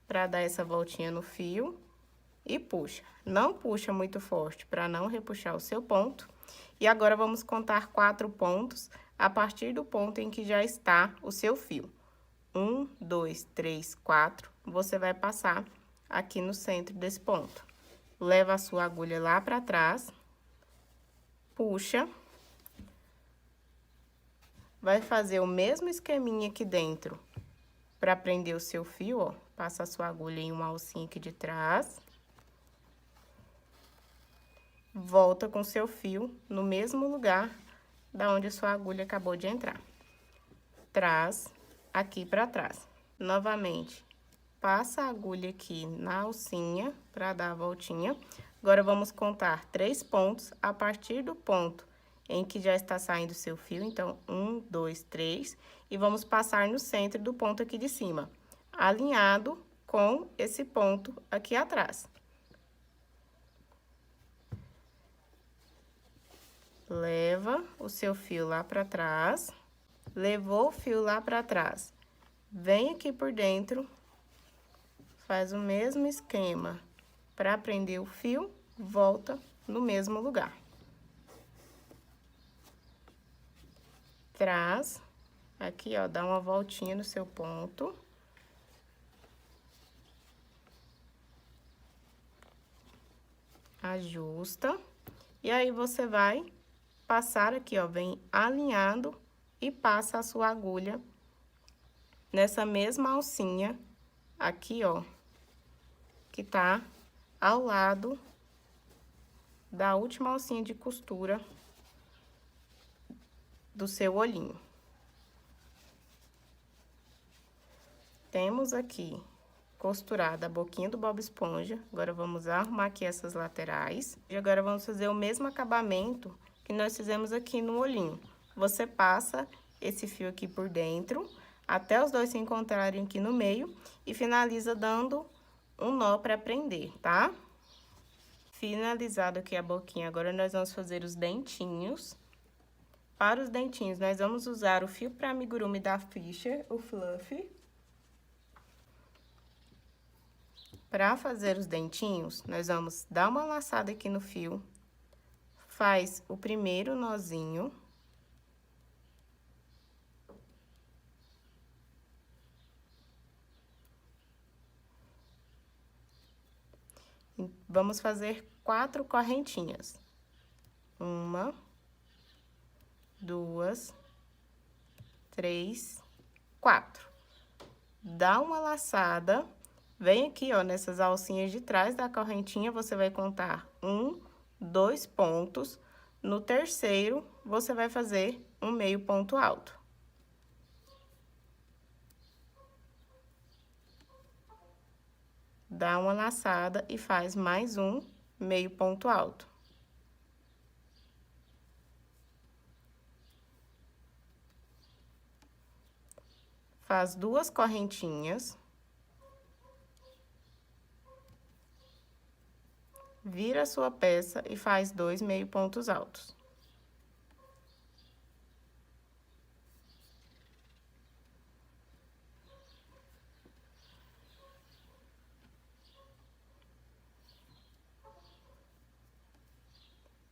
pra dar essa voltinha no fio e puxa. Não puxa muito forte pra não repuxar o seu ponto. E agora, vamos contar 4 pontos a partir do ponto em que já está o seu fio. 1, 2, 3, 4, você vai passar aqui no centro desse ponto. Leva a sua agulha lá pra trás, puxa. Vai fazer o mesmo esqueminha aqui dentro para prender o seu fio, ó. Passa a sua agulha em uma alcinha aqui de trás. Volta com o seu fio no mesmo lugar da onde a sua agulha acabou de entrar. Traz aqui para trás. Novamente, passa a agulha aqui na alcinha para dar a voltinha. Agora, vamos contar 3 pontos a partir do ponto em que já está saindo o seu fio. Então, 1, 2, 3. E vamos passar no centro do ponto aqui de cima, alinhado com esse ponto aqui atrás. Leva o seu fio lá pra trás. Levou o fio lá pra trás. Vem aqui por dentro, faz o mesmo esquema para prender o fio, volta no mesmo lugar. Traz, aqui, ó, dá uma voltinha no seu ponto. Ajusta. E aí, você vai passar aqui, ó, vem alinhado e passa a sua agulha nessa mesma alcinha aqui, ó, que tá ao lado da última alcinha de costura do seu olhinho. Temos aqui costurada a boquinha do Bob Esponja. Agora, vamos arrumar aqui essas laterais. E agora, vamos fazer o mesmo acabamento que nós fizemos aqui no olhinho. Você passa esse fio aqui por dentro, até os dois se encontrarem aqui no meio, e finaliza dando um nó para prender, tá? Finalizado aqui a boquinha, agora nós vamos fazer os dentinhos. Para os dentinhos, nós vamos usar o fio para amigurumi da Fisher, o Fluff. Para fazer os dentinhos, nós vamos dar uma laçada aqui no fio, faz o primeiro nozinho. Vamos fazer 4 correntinhas. 1, 2, 3, 4. Dá uma laçada, Vem aqui, ó, nessas alcinhas de trás da correntinha, você vai contar 1, 2 pontos. No terceiro, você vai fazer um meio ponto alto. Dá uma laçada e faz mais um meio ponto alto. Faz 2 correntinhas. Vira a sua peça e faz 2 meio pontos altos.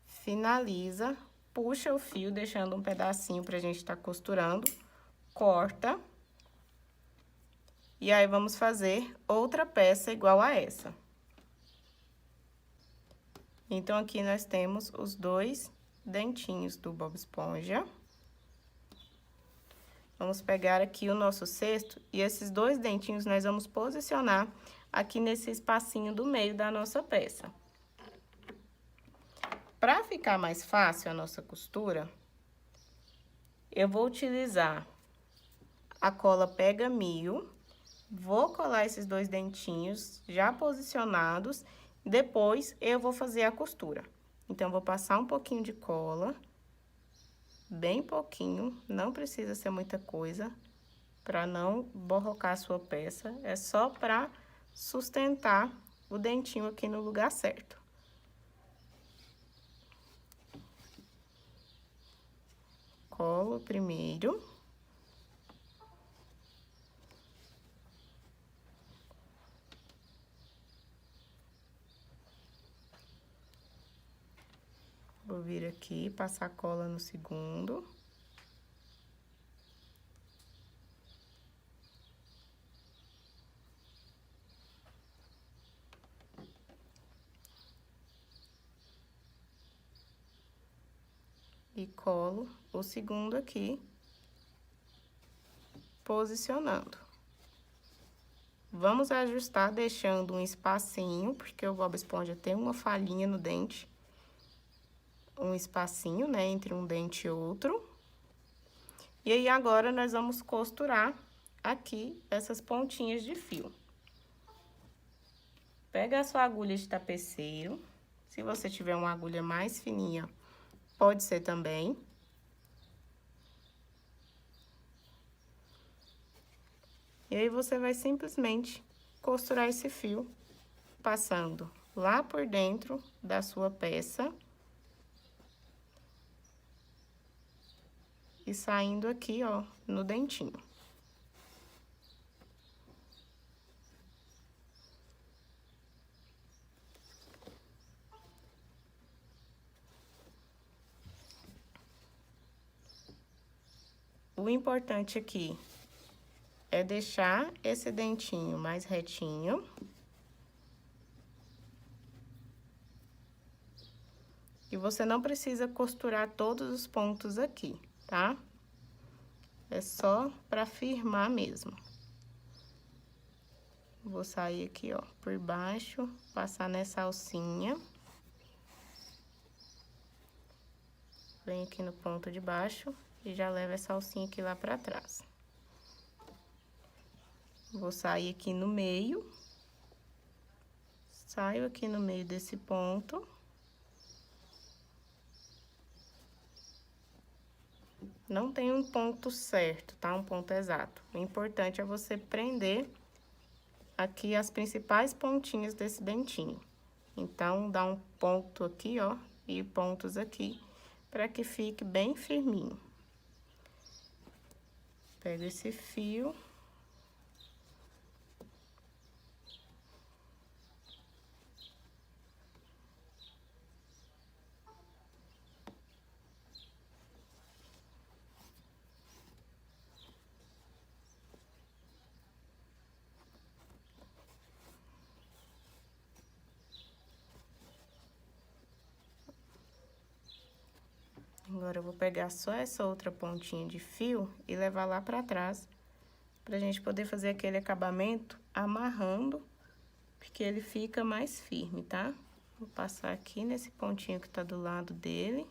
Finaliza, puxa o fio, deixando um pedacinho pra gente tá costurando, corta. E aí, vamos fazer outra peça igual a essa. Então, aqui nós temos os 2 dentinhos do Bob Esponja. Vamos pegar aqui o nosso cesto e esses 2 dentinhos nós vamos posicionar aqui nesse espacinho do meio da nossa peça. Para ficar mais fácil a nossa costura, eu vou utilizar a cola Pega Mil, vou colar esses 2 dentinhos já posicionados. Depois, eu vou fazer a costura. Então, vou passar um pouquinho de cola, bem pouquinho, não precisa ser muita coisa, para não borrocar a sua peça. É só para sustentar o dentinho aqui no lugar certo. Colo primeiro. Vou vir aqui, passar cola no segundo. E colo o segundo aqui, posicionando. Vamos ajustar deixando um espacinho, porque o Bob Esponja tem uma falhinha no dente. Um espacinho, né, entre um dente e outro. E aí, agora, nós vamos costurar aqui essas pontinhas de fio. Pega a sua agulha de tapeceiro. Se você tiver uma agulha mais fininha, pode ser também. E aí, você vai simplesmente costurar esse fio, passando lá por dentro da sua peça. E saindo aqui, ó, no dentinho. O importante aqui é deixar esse dentinho mais retinho. E você não precisa costurar todos os pontos aqui, tá? É só pra firmar mesmo. Vou sair aqui, ó, por baixo, passar nessa alcinha. Vem aqui no ponto de baixo e já leva essa alcinha aqui lá pra trás. Vou sair aqui no meio. Saio aqui no meio desse ponto. Não tem um ponto certo, tá? Um ponto exato. O importante é você prender aqui as principais pontinhas desse dentinho. Então, dá um ponto aqui, ó, e pontos aqui, para que fique bem firminho. Pego esse fio. Agora, eu vou pegar só essa outra pontinha de fio e levar lá pra trás, pra gente poder fazer aquele acabamento amarrando porque ele fica mais firme, tá? Vou passar aqui nesse pontinho que tá do lado dele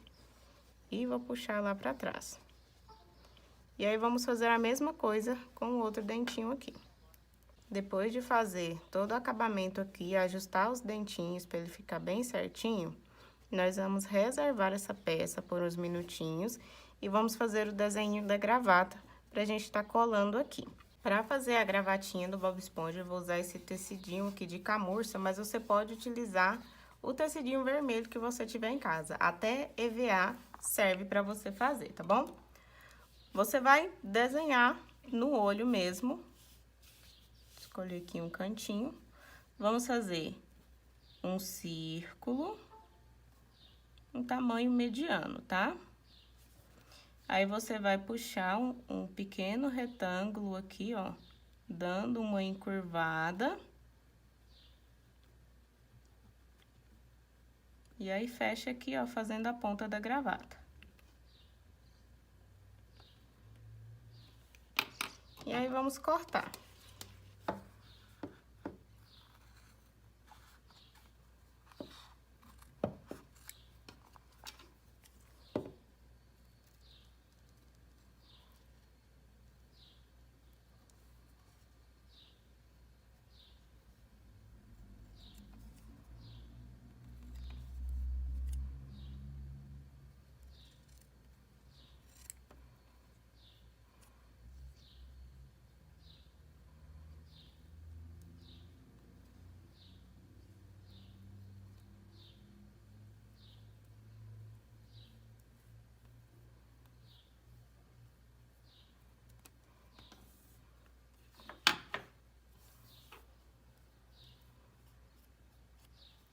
e vou puxar lá pra trás. E aí, vamos fazer a mesma coisa com o outro dentinho aqui. Depois de fazer todo o acabamento aqui, ajustar os dentinhos para ele ficar bem certinho, nós vamos reservar essa peça por uns minutinhos e vamos fazer o desenho da gravata pra gente estar colando aqui. Para fazer a gravatinha do Bob Esponja, eu vou usar esse tecidinho aqui de camurça, mas você pode utilizar o tecidinho vermelho que você tiver em casa. Até EVA serve para você fazer, tá bom? Você vai desenhar no olho mesmo. Escolhi aqui um cantinho. Vamos fazer um círculo, um tamanho mediano, tá? Aí, você vai puxar um pequeno retângulo aqui, ó, dando uma encurvada. E aí, fecha aqui, ó, fazendo a ponta da gravata. E aí, vamos cortar.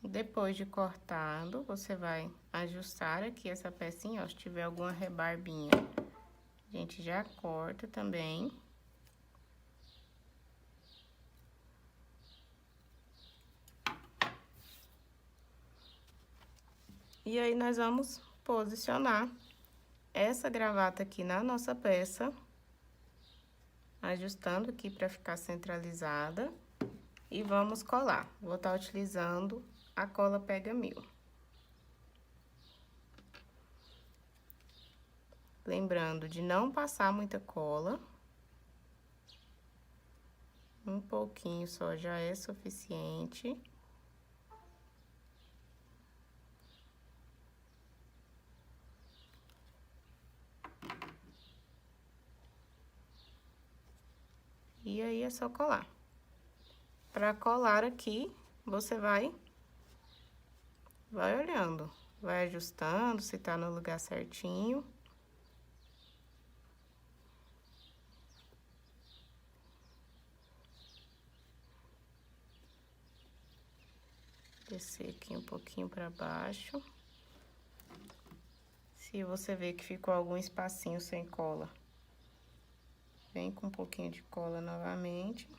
Depois de cortado, você vai ajustar aqui essa pecinha, ó, se tiver alguma rebarbinha, a gente já corta também. E aí, nós vamos posicionar essa gravata aqui na nossa peça, ajustando aqui pra ficar centralizada, e vamos colar. Vou estar utilizando a cola Pega Mil. Lembrando de não passar muita cola. Um pouquinho só já é suficiente. E aí, é só colar. Pra colar aqui, você vai olhando, vai ajustando se tá no lugar certinho. Descer aqui um pouquinho pra baixo. Se você ver que ficou algum espacinho sem cola, vem com um pouquinho de cola novamente.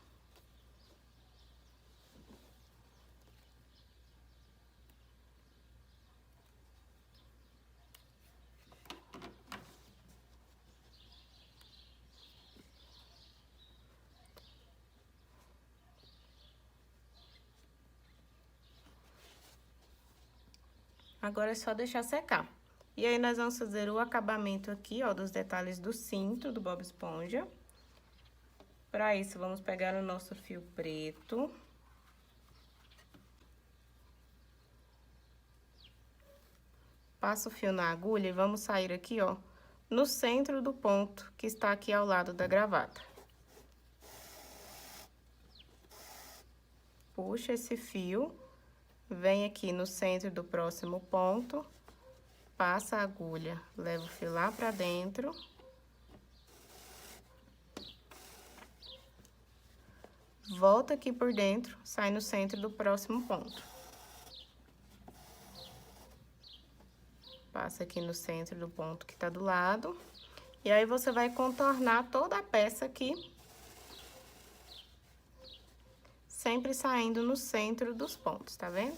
Agora é só deixar secar. E aí, nós vamos fazer o acabamento aqui, ó, dos detalhes do cinto do Bob Esponja. Pra isso, vamos pegar o nosso fio preto. Passa o fio na agulha e vamos sair aqui, ó, no centro do ponto que está aqui ao lado da gravata. Puxa esse fio, vem aqui no centro do próximo ponto, passa a agulha, leva o fio lá pra dentro. Volta aqui por dentro, sai no centro do próximo ponto. Passa aqui no centro do ponto que tá do lado. E aí, você vai contornar toda a peça aqui, sempre saindo no centro dos pontos, tá vendo?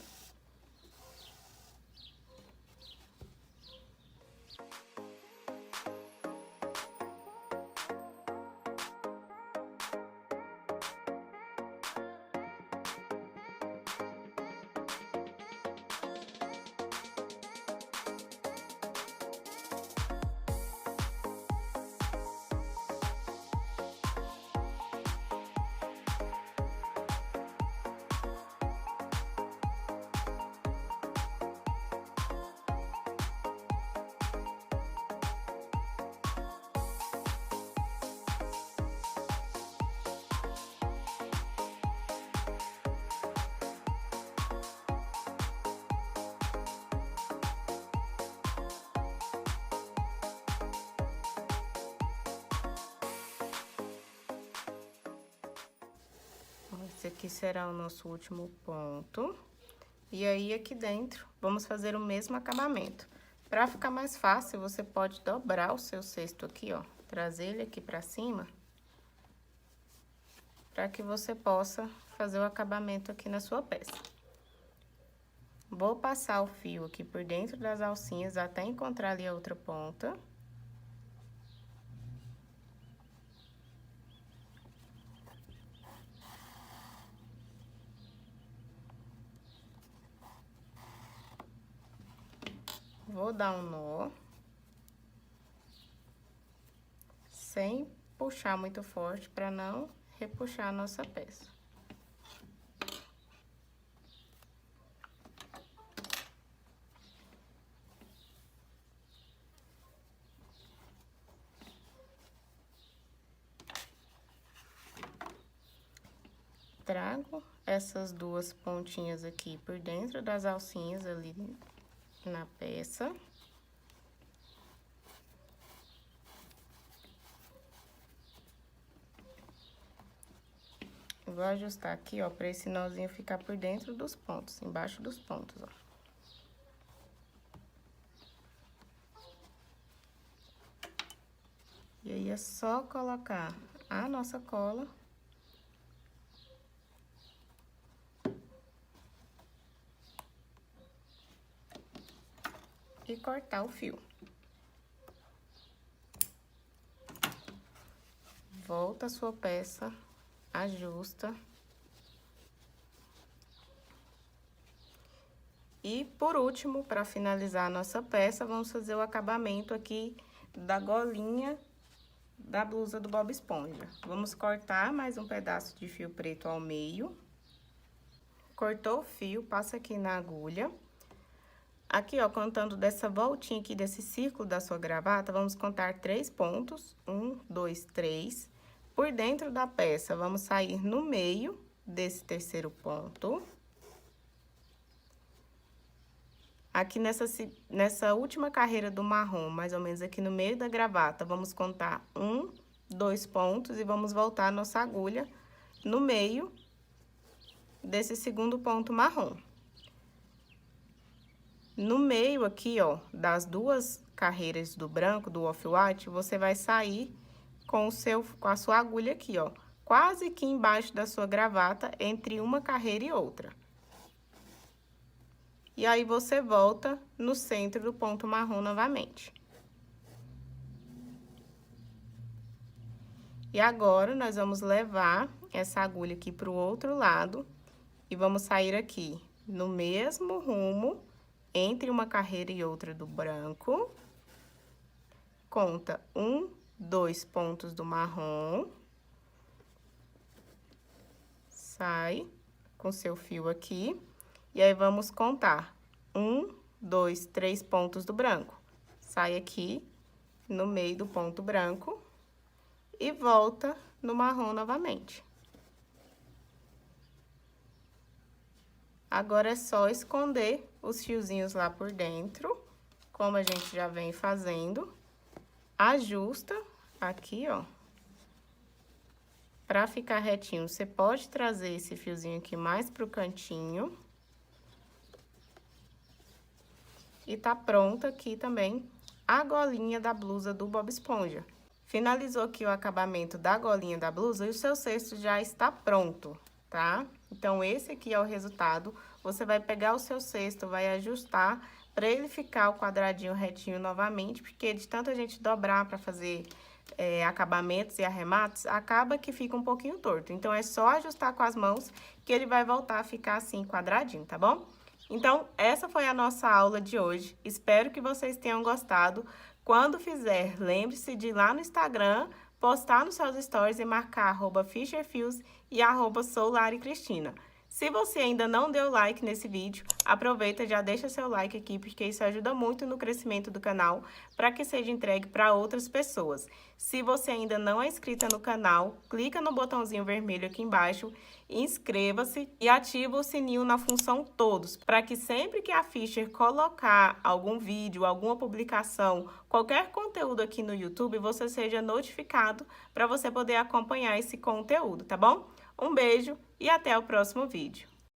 aqui será o nosso último ponto. E aí, aqui dentro, vamos fazer o mesmo acabamento. Para ficar mais fácil, você pode dobrar o seu cesto aqui, ó. Trazer ele aqui pra cima, para que você possa fazer o acabamento aqui na sua peça. Vou passar o fio aqui por dentro das alcinhas até encontrar ali a outra ponta. Vou dar um nó. Sem puxar muito forte, para não repuxar a nossa peça. Trago essas duas pontinhas aqui por dentro das alcinhas ali na peça. Vou ajustar aqui, ó, pra esse nozinho ficar por dentro dos pontos, embaixo dos pontos, ó. E aí, é só colocar a nossa cola. E cortar o fio. Volta a sua peça, ajusta. E por último, para finalizar a nossa peça, vamos fazer o acabamento aqui da golinha da blusa do Bob Esponja. Vamos cortar mais um pedaço de fio preto ao meio. Cortou o fio, passa aqui na agulha. Aqui, ó, contando dessa voltinha aqui, desse círculo da sua gravata, vamos contar 3 pontos. 1, 2, 3. Por dentro da peça, vamos sair no meio desse terceiro ponto. Aqui nessa última carreira do marrom, mais ou menos aqui no meio da gravata, vamos contar 1, 2 pontos e vamos voltar a nossa agulha no meio desse segundo ponto marrom. No meio aqui, ó, das duas carreiras do branco, do off-white, você vai sair com a sua agulha aqui, ó, quase que embaixo da sua gravata, entre uma carreira e outra. E aí, você volta no centro do ponto marrom novamente. E agora, nós vamos levar essa agulha aqui pro outro lado e vamos sair aqui no mesmo rumo, entre uma carreira e outra do branco. Conta 1, 2 pontos do marrom. Sai com seu fio aqui. E aí, vamos contar 1, 2, 3 pontos do branco. Sai aqui no meio do ponto branco e volta no marrom novamente. Agora, é só esconder os fiozinhos lá por dentro, como a gente já vem fazendo. Ajusta aqui, ó. Pra ficar retinho, você pode trazer esse fiozinho aqui mais pro cantinho. E tá pronta aqui também a golinha da blusa do Bob Esponja. Finalizou aqui o acabamento da golinha da blusa e o seu cesto já está pronto, tá? Então, esse aqui é o resultado. Você vai pegar o seu cesto, vai ajustar para ele ficar o quadradinho retinho novamente, porque de tanto a gente dobrar para fazer acabamentos e arremates, acaba que fica um pouquinho torto. Então, é só ajustar com as mãos que ele vai voltar a ficar assim, quadradinho, tá bom? Então, essa foi a nossa aula de hoje. Espero que vocês tenham gostado. Quando fizer, lembre-se de ir lá no Instagram, postar nos seus stories e marcar @FischerFios e @SouLariCristina. Se você ainda não deu like nesse vídeo, aproveita e já deixa seu like aqui, porque isso ajuda muito no crescimento do canal, para que seja entregue para outras pessoas. Se você ainda não é inscrita no canal, clica no botãozinho vermelho aqui embaixo, inscreva-se e ativa o sininho na função todos, para que sempre que a Fischer colocar algum vídeo, alguma publicação, qualquer conteúdo aqui no YouTube, você seja notificado para você poder acompanhar esse conteúdo, tá bom? Um beijo e até o próximo vídeo.